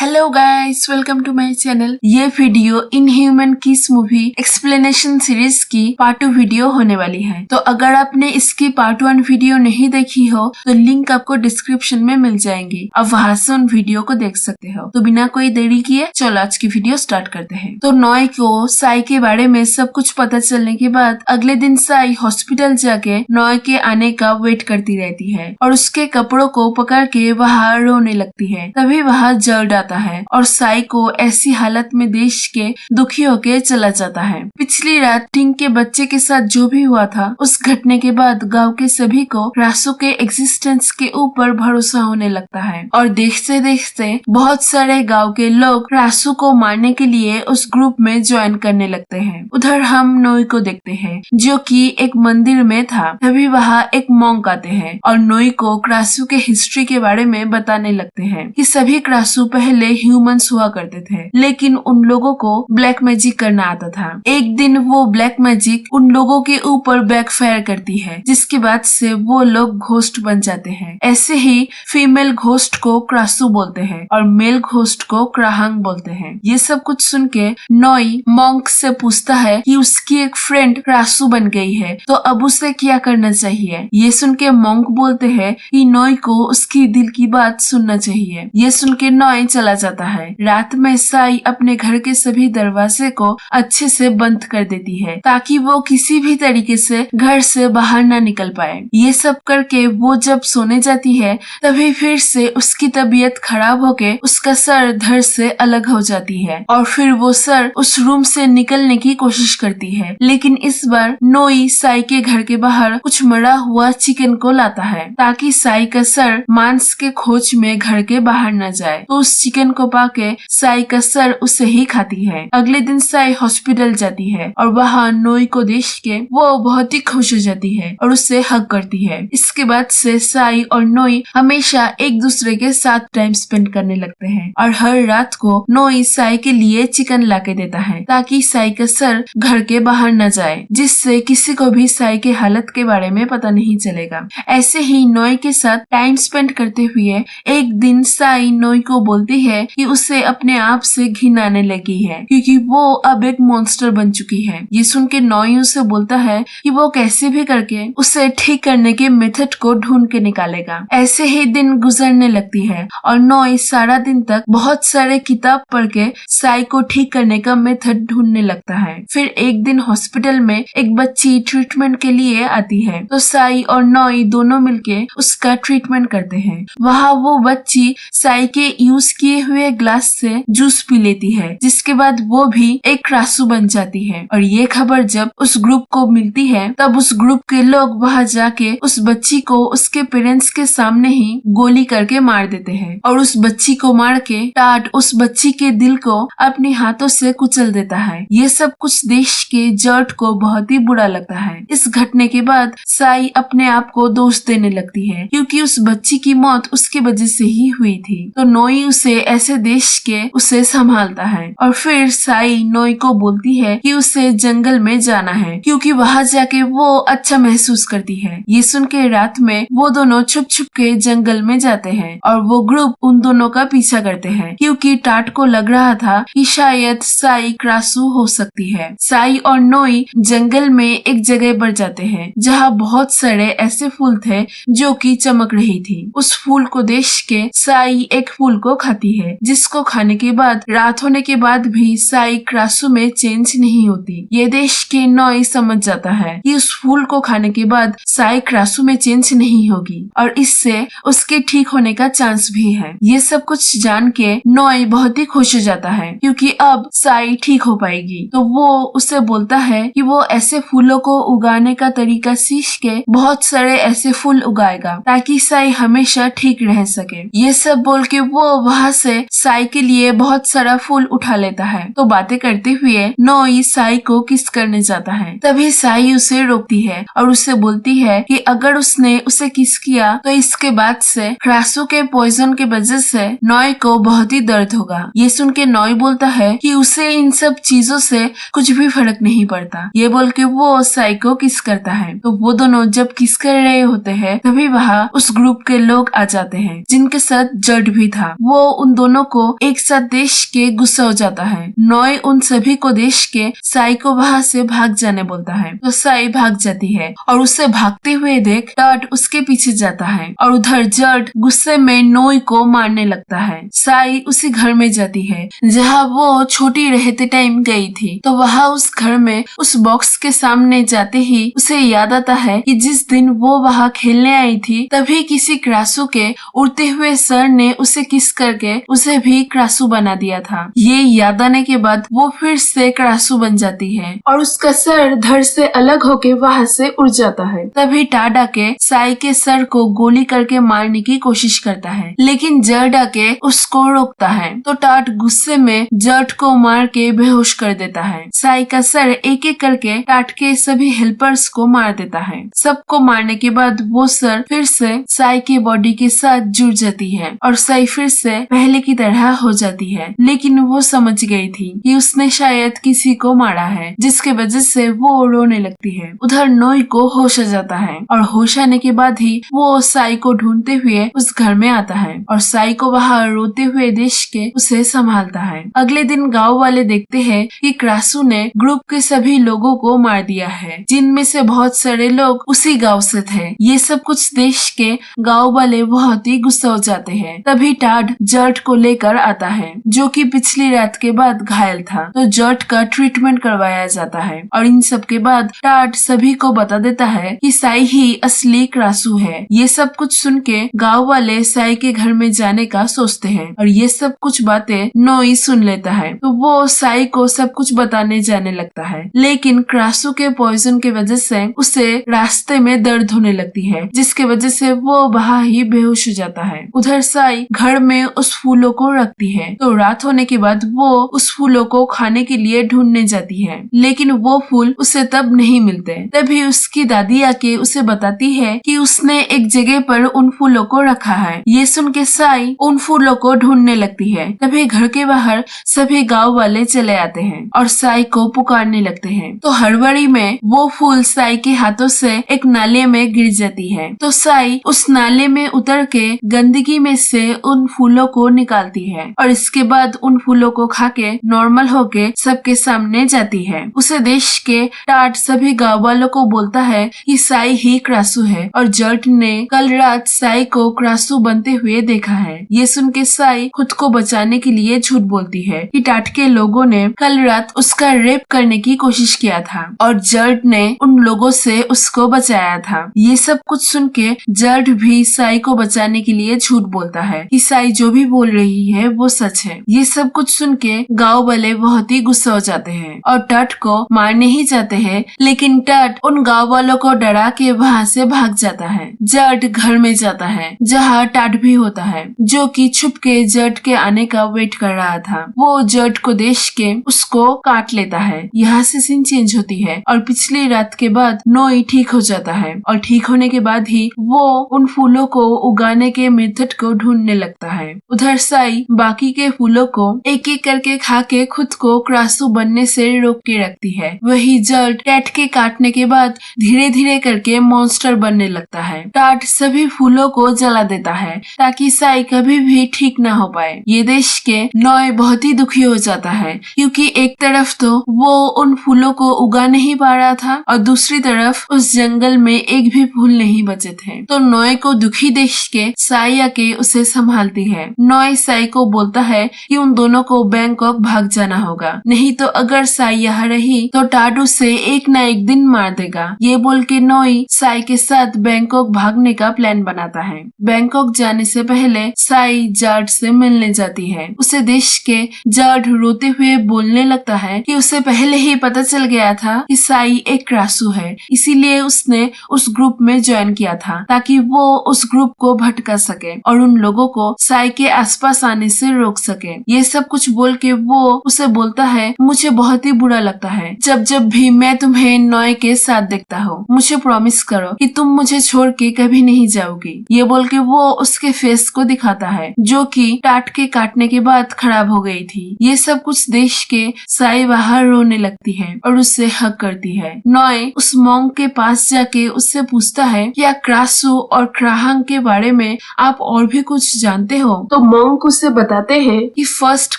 Hello guys, welcome to my channel. ये video inhuman kiss movie explanation series की part 2 video होने वाली है। तो अगर आपने इसकी पार्ट 1 वीडियो नहीं देखी हो तो लिंक आपको डिस्क्रिप्शन में मिल जाएंगी, आप वहां से उन वीडियो को देख सकते हो। तो बिना कोई देरी किए चलो आज की वीडियो स्टार्ट करते हैं। तो नॉय को साई के बारे में सब कुछ पता चलने के बाद अगले दिन साई हॉस्पिटल जाके नॉय के आने का वेट करती रहती है और उसके कपड़ों को पकड़ के वहाँ रोने लगती है। तभी वहाँ जर्ड आता है और साई को ऐसी हालत में देश के दुखी होके चला जाता है। पिछली रात टिंग के बच्चे के साथ जो भी हुआ था, उस घटने के बाद गांव के सभी को रासू के एग्जिस्टेंस के ऊपर भरोसा होने लगता है और देखते देखते बहुत सारे गांव के लोग रासू को मारने के लिए उस ग्रुप में ज्वाइन करने लगते हैं। उधर हम नोई को देखते हैं जो कि एक मंदिर में था। तभी वहाँ एक मॉन्क आते हैं और नोई को क्रासू के हिस्ट्री के बारे में बताने लगते हैं कि सभी क्रासू पहले ह्यूमंस हुआ करते थे, लेकिन उन लोगों को ब्लैक मैजिक करना आता था। एक दिन वो ब्लैक मैजिक उन लोगों के ऊपर बैकफायर करती है, जिसके बाद से वो लोग घोस्ट बन जाते हैं। ऐसे ही फीमेल घोस्ट को क्रासू बोलते हैं और मेल घोस्ट को क्राहंग बोलते हैं। ये सब कुछ सुन के नॉय मॉन्क से पूछता है कि उसकी एक फ्रेंड क्रासू बन गई है, तो अब उसे क्या करना चाहिए। ये सुन के मॉन्क बोलते हैं कि नॉय को उसकी दिल की बात सुनना चाहिए। ये सुन के नॉय चला जाता है। रात में साई अपने घर के सभी दरवाजे को अच्छे से बंद कर देती है ताकि वो किसी भी तरीके से घर से बाहर ना निकल पाए। ये सब करके वो जब सोने जाती है तभी फिर से उसकी तबीयत खराब होके उसका सर धड़ से अलग हो जाती है और फिर वो सर उस रूम से निकलने की कोशिश करती है, लेकिन इस बार नोई साई के घर के बाहर कुछ मरा हुआ चिकन को लाता है ताकि साई का सर मांस के खोज में घर के बाहर न जाए। तो उस चिकन को पाके साई का सर उसे ही खाती है। अगले दिन साई हॉस्पिटल जाती है और वहाँ नोई को देख के वो बहुत ही खुश हो जाती है और उसे हग करती है। इसके बाद से साई और नोई हमेशा एक दूसरे के साथ टाइम स्पेंड करने लगते हैं और हर रात को नोई साई के लिए चिकन लाके देता है ताकि साई का सर घर के बाहर न जाए, जिससे किसी को भी साई के हालत के बारे में पता नहीं चलेगा। ऐसे ही नोई के साथ टाइम स्पेंड करते हुए एक दिन साई नोई को बोलती है कि उसे अपने आप से घिन आने लगी है क्योंकि वो अब एक मॉन्स्टर बन चुकी है। ये सुन के नोई उसे बोलता है कि वो कैसे भी करके उसे ठीक करने के मेथड को ढूंढ के निकालेगा। ऐसे ही दिन गुजरने लगती है और नोई सारा दिन तक बहुत सारे किताब पढ़ के साई को ठीक करने का मेथड ढूंढने लगता है। फिर एक दिन हॉस्पिटल में एक बच्ची ट्रीटमेंट के लिए आती है, तो साई और नोई दोनों मिलके उसका ट्रीटमेंट करते हैं। वहाँ वो बच्ची साई के यूज किए हुए ग्लास से जूस पी लेती है, जिसके बाद वो भी एक क्रासू बन जाती है। और ये खबर जब उस ग्रुप को मिलती है तब उस ग्रुप के लोग वहाँ जाके उस बच्ची को उसके पेरेंट्स के सामने ही गोली करके मार देते हैं और उस बच्ची को मार के टाट उस बच्ची के दिल को अपने हाथों से कुचल देता है। ये सब कुछ देश के जर्ट को बहुत ही बुरा लगता है। इस घटने के बाद साई अपने आप को दोष देने लगती है क्योंकि उस बच्ची की मौत उसकी वजह से ही हुई थी। तो नोई उसे ऐसे देश के उसे संभालता है और फिर साई नोई को बोलती है कि उसे जंगल में जाना है क्योंकि वहाँ जाके वो अच्छा महसूस करती है। ये सुन के रात में वो दोनों छुप छुप के जंगल में जाते हैं और वो ग्रुप उन दोनों का पीछा करते हैं क्योंकि टाट को लग रहा था कि शायद साई क्रासू हो सकती है। साई और नोई जंगल में एक जगह पर जाते हैं जहाँ बहुत सारे ऐसे फूल थे जो कि चमक रही थी। उस फूल को देख के साई एक फूल को खाती है, जिसको खाने के बाद रात होने के बाद भी साई क्रासू में चेंज नहीं होती। ये देख के नोई समझ जाता है कि उस फूल को खाने के बाद साई क्रासू में चेंज नहीं होगी और इससे उसके ठीक होने का चांस भी है। ये सब कुछ जान के नोई बहुत ही खुश हो जाता है क्योंकि अब साई ठीक हो पाएगी। तो वो उसे बोलता है कि वो ऐसे फूलों को उगाने का तरीका सीख के बहुत सारे ऐसे फूल उगाएगा ताकि साई हमेशा ठीक रह सके। ये सब बोल के वो वहाँ से साई के लिए बहुत सारा फूल उठा लेता है। तो बातें करते हुए नोई साई को किस करने जाता है, तभी साई उसे रोकती है और उसे बोलती है कि अगर उसने उसे किस किया तो इसके बाद से क्रासू के पॉइजन के वजह से नोई को बहुत ही दर्द होगा। ये सुन के नोई बोलता है कि उसे इन सब चीजों से कुछ भी फर्क नहीं पड़ता। ये बोल के वो साई को किस करता है। तो वो दोनों जब किस कर रहे होते हैं तभी वहाँ उस ग्रुप के लोग आ जाते हैं जिनके साथ जड भी था। वो उन दोनों को एक साथ देख के गुस्सा हो जाता है। नॉय उन सभी को देख के साई को वहाँ से भाग जाने बोलता है, तो साई भाग जाती है और उसे भागते हुए देख टॉड उसके पीछे जाता है और उधर जर्ड गुस्से में नॉय को मारने लगता है। साई उसी घर में जाती है जहाँ वो छोटी रहते टाइम गई थी, तो वहाँ उस घर में उस बॉक्स के सामने जाते ही उसे याद आता है कि जिस दिन वो वहाँ खेलने आई थी तभी किसी क्रासू के उड़ते हुए सर ने उसे किस करके उसे भी क्रासू बना दिया था। ये याद आने के बाद वो फिर से क्रासू बन जाती है और उसका सर धड़ से अलग होके वहाँ से उड़ जाता है। तभी टॉड आके साई के सर को गोली करके मारने की कोशिश करता है, लेकिन जर्ड आके उसको रोकता है, तो टॉड गुस्से में जर्ड को मार के बेहोश कर देता है। साई का सर एक एक करके टॉड के सभी हेल्पर्स को मार देता है। सबको मारने के बाद वो सर फिर से साई के बॉडी के साथ जुड़ जाती है और साई फिर से पहले की तरह हो जाती है, लेकिन वो समझ गई थी कि उसने शायद किसी को मारा है, जिसके वजह से वो रोने लगती है। उधर नॉय को होश आ जाता है और होश आने के बाद ही वो साई को ढूंढते हुए उस घर में आता है और साई को वहाँ रोते हुए देख के उसे संभालता है। अगले दिन गाँव वाले देखते हैं कि क्रासू ने ग्रुप के सभी लोगों को मार दिया है, जिनमें से बहुत सारे लोग उसी गाँव से थे। ये सब कुछ देख के गाँव वाले बहुत ही गुस्सा हो जाते हैं। तभी टॉड जर्ड को लेकर आता है, जो कि पिछली रात के बाद घायल था, तो जर्ड का ट्रीटमेंट करवाया जाता है और इन सब के बाद टॉड सभी को बता देता है कि साई ही असली क्रासू है। ये सब कुछ सुन के गाँव वाले साई के घर में जाने का सोचते हैं और ये सब कुछ बातें नॉय सुन लेता है, तो वो साई को सब कुछ बताने जाने लगता है, लेकिन क्रासू के पॉइजन के वजह से उसे रास्ते में दर्द होने लगती है, जिसके वजह से वो वहाँ ही बेहोश हो जाता है। उधर साई घर में उस फूलों को रखती है, तो रात होने के बाद वो उस फूलों को खाने के लिए ढूंढने जाती है, लेकिन वो फूल उसे तब नहीं मिलते। तभी उसकी दादी आके उसे बताती है कि उसने एक जगह पर उन फूलों को रखा है। ये सुन के साई उन फूलों को ढूंढने लगती है। तभी घर के बाहर सभी गाँव वाले चले आते हैं और साई को पुकारने लगते हैं, तो हड़बड़ी में वो फूल साई के हाथों से एक नाले में गिर जाती है, तो साई उस नाले में उतर के गंदगी में से उन फूलों को निकालती है और इसके बाद उन फूलों को खा के नॉर्मल होके सबके सामने जाती है। उसे देख के टॉड सभी गाँव वालों को बोलता है कि साई ही क्रासू है और जर्ड ने कल रात साई को क्रासू बनते हुए देखा है। ये सुन के साई खुद को बचाने के लिए झूठ बोलती है कि टॉड के लोगों ने कल रात उसका रेप करने की कोशिश किया था और जर्ड ने उन लोगों से उसको बचाया था। ये सब कुछ सुन के जर्ड भी साई को बचाने के लिए झूठ बोलता है कि साई जो भी बोल रही है वो सच है। ये सब कुछ सुन के गाँव वाले बहुत ही गुस्सा हो जाते हैं और टॉड को मारने ही जाते हैं, लेकिन टॉड उन गाँव वालों को डरा के वहाँ से भाग जाता है। जर्ड घर में जाता है जहाँ टॉड भी होता है, जो कि छुप के जर्ड के आने का वेट कर रहा था। वो जर्ड को देख के उसको काट लेता है। यहाँ से सीन चेंज होती है और पिछली रात के बाद नॉय ठीक हो जाता है और ठीक होने के बाद ही वो उन फूलों को उगाने के मेथड को ढूंढने लगता है। उधर साई बाकी के फूलों को एक एक करके खा के खुद को क्रासू बनने से रोक के रखती है। वही जर्ड टॉड के काटने के बाद धीरे धीरे करके मॉन्स्टर बनने लगता है। टॉड सभी फूलों को जला देता है ताकि साई कभी भी ठीक ना हो पाए। ये देख के नॉय बहुत ही दुखी हो जाता है, क्योंकि एक तरफ तो वो उन फूलों को उगा नहीं पा रहा था और दूसरी तरफ उस जंगल में एक भी फूल नहीं बचे थे। तो नॉय को दुखी देख के साई आके उसे संभालती है। नॉय साई को बोलता है कि उन दोनों को बैंकॉक भाग जाना होगा, नहीं तो अगर साई यहाँ रही तो टॉड उसे एक न एक दिन मार देगा। ये बोल के नॉय साई के साथ बैंकॉक भागने का प्लान बनाता है। बैंकॉक जाने से पहले साई जर्ड से मिलने जाती है। उसे देख के जर्ड रोते हुए बोलने लगता है कि उसे पहले ही पता चल गया था कि साई एक क्रासू है, इसीलिए उसने उस ग्रुप में ज्वाइन किया था ताकि वो उस ग्रुप को भटका सके और उन लोगों को साई के आसपास आने से रोक सके। ये सब कुछ बोल के वो उसे बोलता है, मुझे बहुत ही बुरा लगता है जब जब भी मैं तुम्हें नॉय के साथ देखता हूँ। मुझे प्रॉमिस करो कि तुम मुझे छोड़ के कभी नहीं जाओगी। ये बोल के वो उसके फेस को दिखाता है, जो कि टॉड के काटने के बाद खराब हो गई थी। ये सब कुछ देख के साई बाहर रोने लगती है और उससे हक करती है। नॉय उस मॉन्क के पास जाके उससे पूछता है, क्या क्रासू और क्राहंग के बारे में आप और भी कुछ जानते हो? तो मॉन्क उसे बताते हैं कि फर्स्ट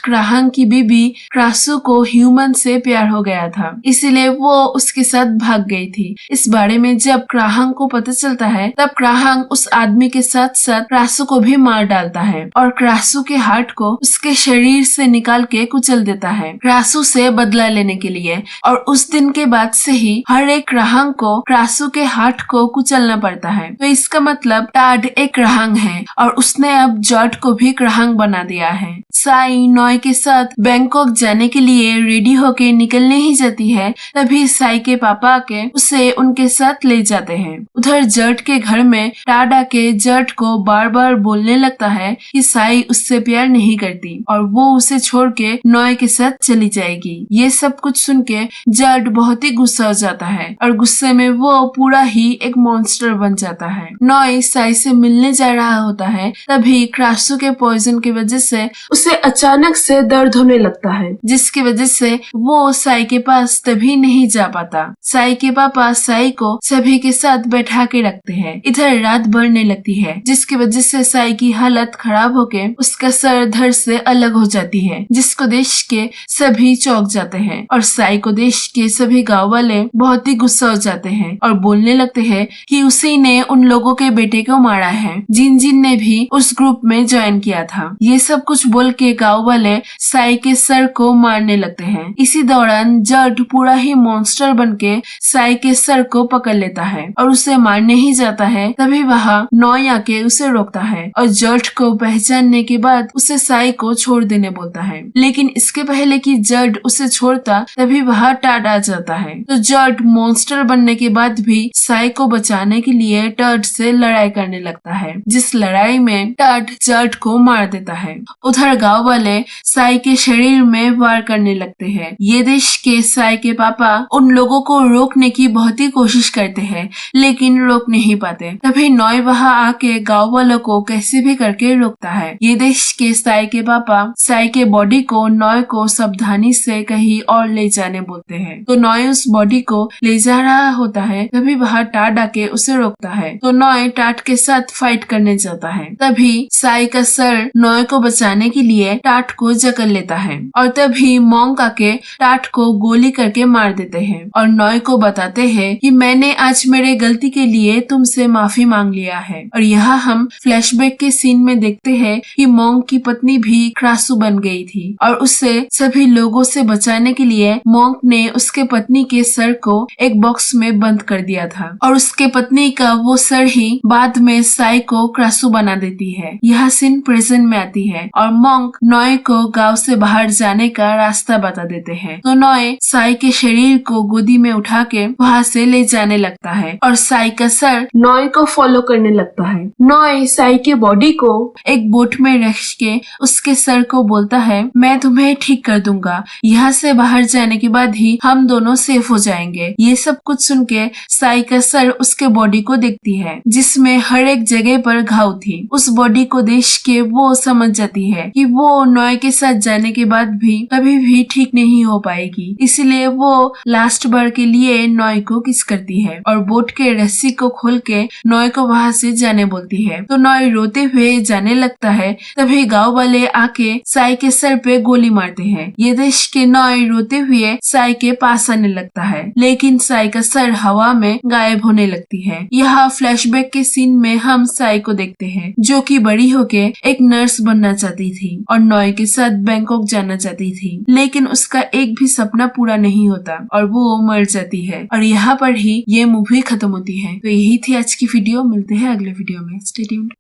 क्राहंग की बीबी क्रासू को ह्यूमन से प्यार हो गया था, इसीलिए वो उसके साथ भाग गई थी। इस बारे में जब क्राहंग को पता चलता है तब क्राहंग उस आदमी के साथ साथ क्रासू को भी मार डालता है और क्रासू के हार्ट को उसके शरीर से निकाल के कुचल देता है क्रासू से बदला लेने के लिए। और उस दिन के बाद से ही हर एक क्राहंग को क्रासू के हार्ट को कुचलना पड़ता है। तो इसका मतलब टाड एक क्राहंग है और उसने अब जॉर्ज को भी क्राहंग बना दिया है। साई नॉय के साथ बैंकॉक जाने के लिए रेडी होके निकलने ही जाती है, तभी साई के पापा आके उसे उनके साथ ले जाते हैं। उधर जर्ट के घर में टाड आके जर्ट को बार बार बोलने लगता है कि साई उससे प्यार नहीं करती और वो उसे छोड़ के नॉय के साथ चली जाएगी। ये सब कुछ सुन के जर्ट बहुत ही गुस्सा हो जाता है और गुस्से में वो पूरा ही एक मॉन्स्टर बन जाता है। नॉय साई से मिलने जा रहा होता है, तभी क्रासू के पॉइजन की वजह से उसे अचानक से दर्द होने लगता है, जिसकी वजह से वो साई के पास तभी नहीं जा पाता। साई के पापा साई को सभी के साथ बैठा के रखते हैं। इधर रात बढ़ने लगती है, जिसकी वजह से साई की हालत खराब होके उसका सर धड़ से अलग हो जाती है, जिसको देख के सभी चौंक जाते हैं और साई को देख के सभी गाँव वाले बहुत ही गुस्सा हो जाते हैं और बोलने लगते हैं कि उसी ने उन लोगों के बेटे को मारा है जिन जिन ने भी उस ग्रुप में ज्वाइन किया था। ये सब कुछ बोल के गाँव वाले साई के सर को मारने लगते हैं। इसी दौरान जर्ट पूरा ही मॉन्स्टर बनके साई के सर को पकड़ लेता है और उसे मारने ही जाता है, तभी वहाँ नॉय आके उसे रोकता है और जर्ट को पहचानने के बाद उसे साई को छोड़ देने बोलता है। लेकिन इसके पहले कि जर्ट उसे छोड़ता तभी वहाँ टाड आ जाता है। तो जर्ट मॉन्स्टर बनने के बाद भी साई को बचाने के लिए टाड से लड़ाई करने लगता है, जिस लड़ाई में टाड जर्ट को मार देता है। उधर गाँव वाले साई के शरीर में वार करने लगते हैं। ये देश के साई के पापा उन लोगों को रोकने की बहुत ही कोशिश करते हैं, लेकिन रोक नहीं पाते। तभी नॉय वहाँ आके गाँव वालों को कैसे भी करके रोकता है। ये देश के साई के पापा साई के बॉडी को नॉय को सावधानी से कहीं और ले जाने बोलते हैं। तो नॉय उस बॉडी को ले जा रहा होता है, तभी वहाँ टाड आके उसे रोकता है। तो नॉय टाड के साथ फाइट करने जाता है। तभी साई का सर नॉय को बचाने के लिए टाड को जकड़ लेता है और तभी मॉन्क आके टाड को गोली करके मार देते हैं और नॉय को बताते हैं कि मैंने आज मेरे गलती के लिए तुमसे माफी मांग लिया है। और यहाँ हम फ्लैशबैक के सीन में देखते हैं कि मॉन्क की पत्नी भी क्रासू बन गई थी और उसे सभी लोगों से बचाने के लिए मॉन्क ने उसके पत्नी के सर को एक बॉक्स में बंद कर दिया था और उसके पत्नी का वो सर ही बाद में साई को क्रासू बना देती है। यह सीन प्रेजेंट में आती है और मॉन्क नॉय को गाँव से बाहर जाने का रास्ता बता देते हैं। तो नॉय साई के शरीर को गोदी में उठा के वहाँ से ले जाने लगता है और साई का सर नॉय को फॉलो करने लगता है। नॉय साई के बॉडी को एक बोट में रख के उसके सर को बोलता है, मैं तुम्हें ठीक कर दूंगा, यहाँ से बाहर जाने के बाद ही हम दोनों सेफ हो जाएंगे। ये सब कुछ सुन के साई का सर उसके बॉडी को देखती है, जिसमें हर एक जगह पर घाव थी। उस बॉडी को देख के वो समझ जाती है कि वो नॉय के साथ जाने के बाद भी कभी भी ठीक नहीं हो पाएगी, इसलिए वो लास्ट बार के लिए नॉय को किस करती है और बोट के रस्सी को खोल के नॉय को वहाँ से जाने बोलती है। तो नॉय रोते हुए जाने लगता है, तभी गाँव वाले आके साई के सर पे गोली मारते हैं। ये देख के नॉय रोते हुए साई के पास आने लगता है, लेकिन साई का सर हवा में गायब होने लगती है। यहाँ फ्लैशबैक के सीन में हम साई को देखते हैं, जो कि बड़ी होके एक नर्स बनना चाहती थी और नॉय के साथ बैंकॉक जाना चाहती थी, लेकिन उसका एक भी सपना पूरा नहीं होता और वो मर जाती है। और यहाँ पर ही ये मूवी खत्म होती है। तो यही थी आज की वीडियो, मिलते हैं अगले वीडियो में। Stay tuned.